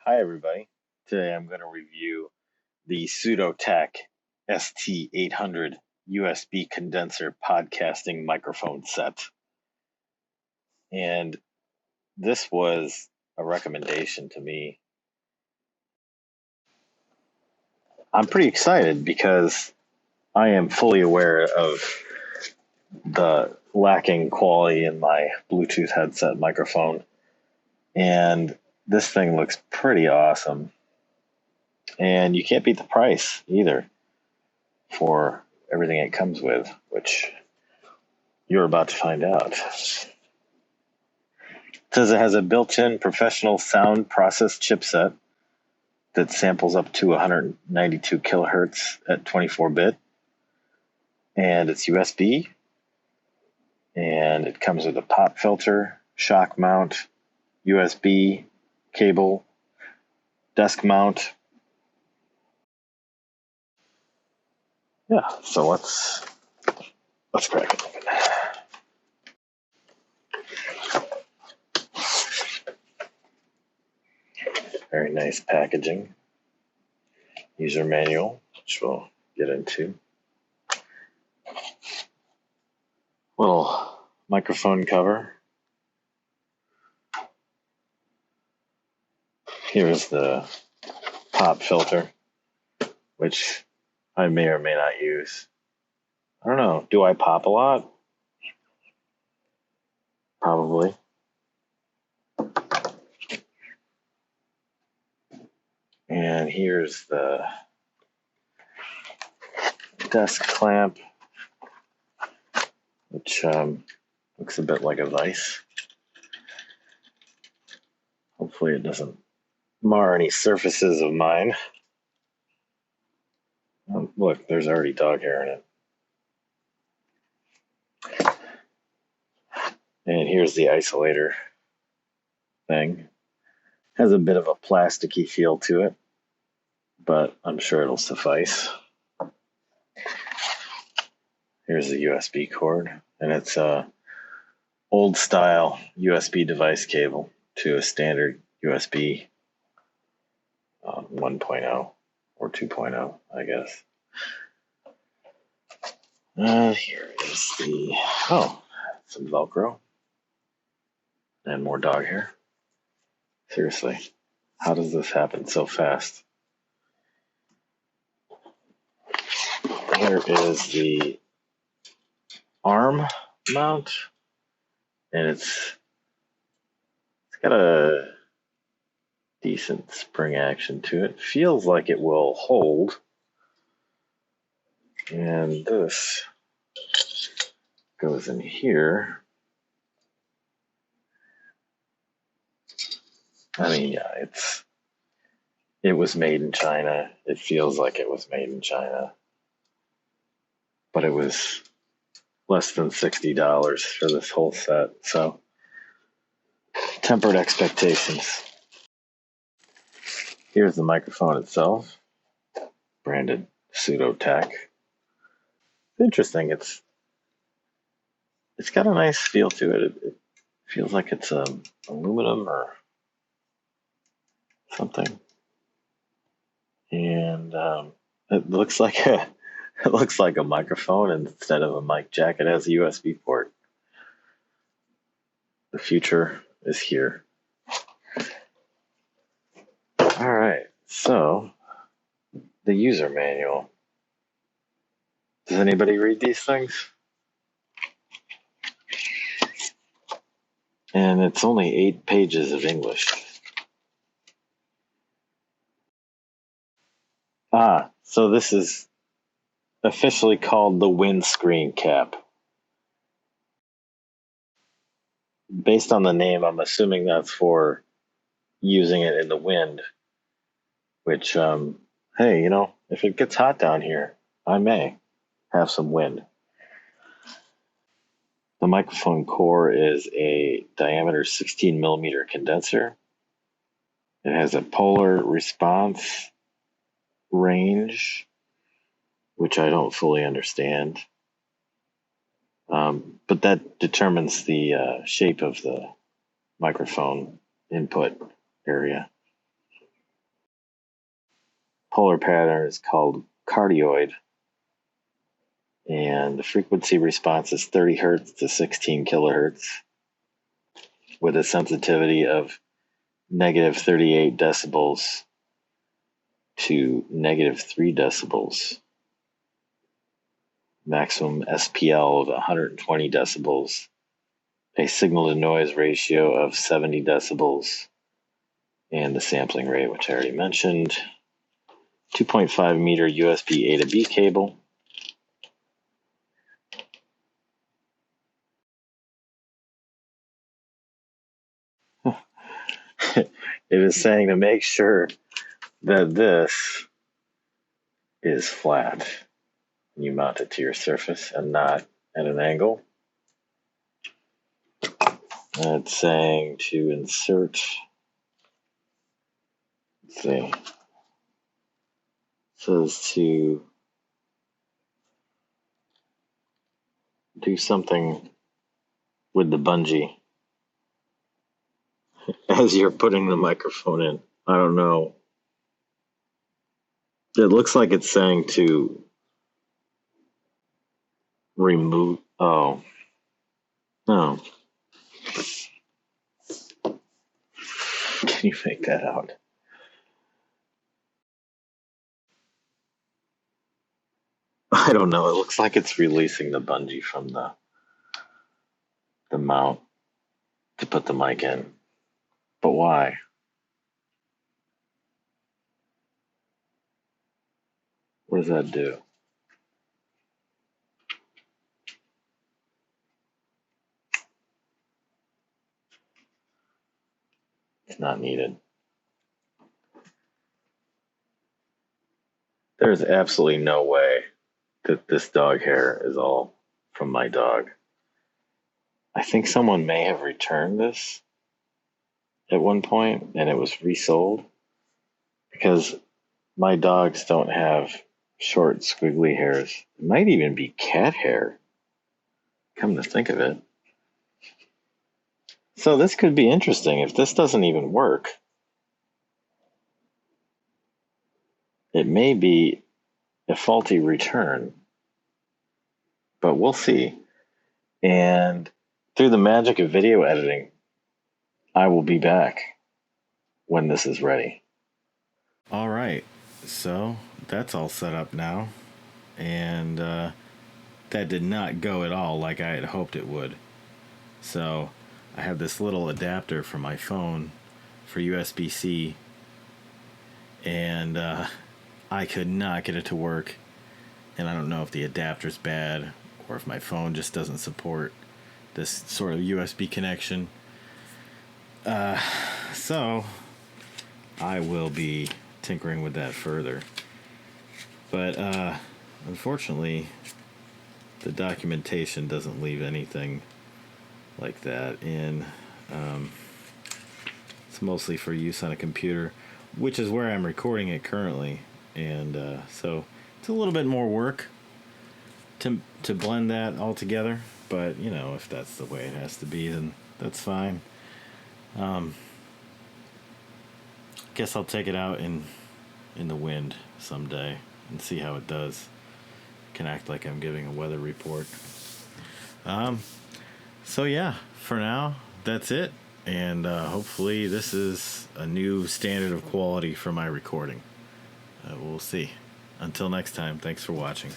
Hi everybody. Today I'm going to review the SUDOTACK ST-800 USB condenser podcasting microphone set. And this was a recommendation to me. I'm pretty excited because I am fully aware of the lacking quality in my Bluetooth headset microphone. And this thing looks pretty awesome. And you can't beat the price either for everything it comes with, which you're about to find out. It says it has a built-in professional sound process chipset that samples up to 192 kilohertz at 24-bit, and it's USB, and it comes with a pop filter, shock mount, USB cable, desk mount. Yeah, so let's crack it open. Very nice packaging. User manual, which we'll get into. Little microphone cover. Here's the pop filter, which I may or may not use. I don't know. Do I pop a lot? Probably. And here's the desk clamp, which looks a bit like a vise. Hopefully it doesn't mar any surfaces of mine. Look, there's already dog hair in it. And here's the isolator thing. Has a bit of a plasticky feel to it, but I'm sure it'll suffice. Here's the USB cord, and it's a old style USB device cable to a standard USB 1.0 or 2.0, I guess. Here is some Velcro and more dog hair. Seriously, how does this happen so fast? Here is the arm mount, and it's got a decent spring action to it. Feels like it will hold. And this goes in here. I mean, yeah, it was made in China. It feels like it was made in China. But it was less than $60 for this whole set. So, tempered expectations. Here's the microphone itself, branded SUDOTACK. Interesting. It's got a nice feel to it. It feels like it's aluminum or something, and it looks like a microphone instead of a mic jack. It has a USB port. The future is here. All right, so the user manual. Does anybody read these things? And it's only 8 pages of English. So this is officially called the windscreen cap. Based on the name, I'm assuming that's for using it in the wind, which, hey, if it gets hot down here, I may have some wind. The microphone core is a diameter 16 millimeter condenser. It has a polar response range, which I don't fully understand. But that determines the shape of the microphone input area. polar pattern is called Cardioid, and the frequency response is 30 hertz to 16 kilohertz with a sensitivity of negative 38 decibels to negative 3 decibels, maximum SPL of 120 decibels, a signal to noise ratio of 70 decibels, and the sampling rate, which I already mentioned. 2.5 meter USB A to B cable. It is saying to make sure that this is flat. You mount it to your surface and not at an angle. And it's saying to insert, let's see, it says to do something with the bungee as you're putting the microphone in. I don't know. It looks like it's saying to remove. Oh, no. Can you make that out? I don't know. It looks like it's releasing the bungee from the mount to put the mic in. But why? What does that do? It's not needed. There's absolutely no way that this dog hair is all from my dog. I think someone may have returned this at one point and it was resold because my dogs don't have short, squiggly hairs. It might even be cat hair, come to think of it. So this could be interesting. If this doesn't even work, it may be a faulty return, but we'll see. And through the magic of video editing, I will be back when this is ready. All right, so that's all set up now, and that did not go at all like I had hoped it would. So I have this little adapter for my phone for USB-C, and I could not get it to work, and I don't know if the adapter's bad or if my phone just doesn't support this sort of USB connection. So I will be tinkering with that further. But unfortunately, the documentation doesn't leave anything like that in. It's mostly for use on a computer, which is where I'm recording it currently. And so it's a little bit more work to blend that all together. But, you know, if that's the way it has to be, then that's fine. Guess I'll take it out in the wind someday and see how it does. Can act like I'm giving a weather report. So yeah, for now, that's it. And hopefully this is a new standard of quality for my recording. We'll see. Until next time, thanks for watching.